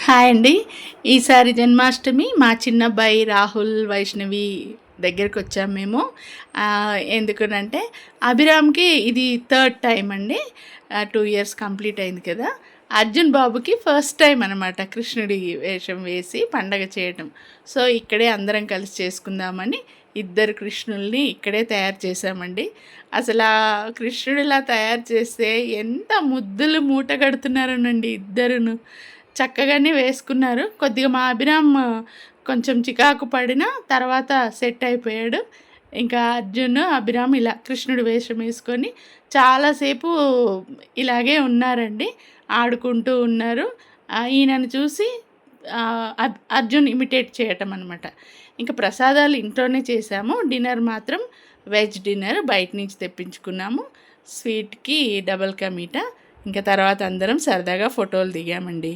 Hi అండి. ఈసారి జన్మాష్టమి మా చిన్నబ్బాయి రాహుల్, వైష్ణవి దగ్గరికి వచ్చాము మేము. ఎందుకనంటే అభిరామ్‌కి ఇది థర్డ్ టైమ్ అండి. 2 ఇయర్స్ కంప్లీట్ అయింది కదా! అర్జున్ బాబుకి ఫస్ట్ టైమ్ అనమాట కృష్ణుడి వేషం వేసి పండగ చేయటం. సో, ఇక్కడే అందరం కలిసి చేసుకుందామని ఇద్దరు కృష్ణుల్ని ఇక్కడే తయారు చేశామండి. అసలా కృష్ణుడిలా తయారు చేస్తే ఎంత ముద్దులు మూట కడుతున్నారోనండి ఇద్దరును. చక్కగానే వేసుకున్నారు. కొద్దిగా మా అభిరామ్ కొంచెం చికాకు పడినా తర్వాత సెట్ అయిపోయాడు. ఇంకా అర్జున్, అభిరామ్ ఇలా కృష్ణుడి వేషం వేసుకొని చాలాసేపు ఇలాగే ఉన్నారండి. ఆడుకుంటూ ఉన్నారు. ఈయనను చూసి అర్జున్ ఇమిటేట్ చేయటం అనమాట. ఇంకా ప్రసాదాలు ఇంట్లోనే చేశాము. డిన్నర్ మాత్రం వెజ్ డిన్నర్ బయట నుంచి తెప్పించుకున్నాము. స్వీట్‌కి డబుల్ కా మీఠా. ఇంకా తర్వాత అందరం సరదాగా ఫోటోలు దిగామండి.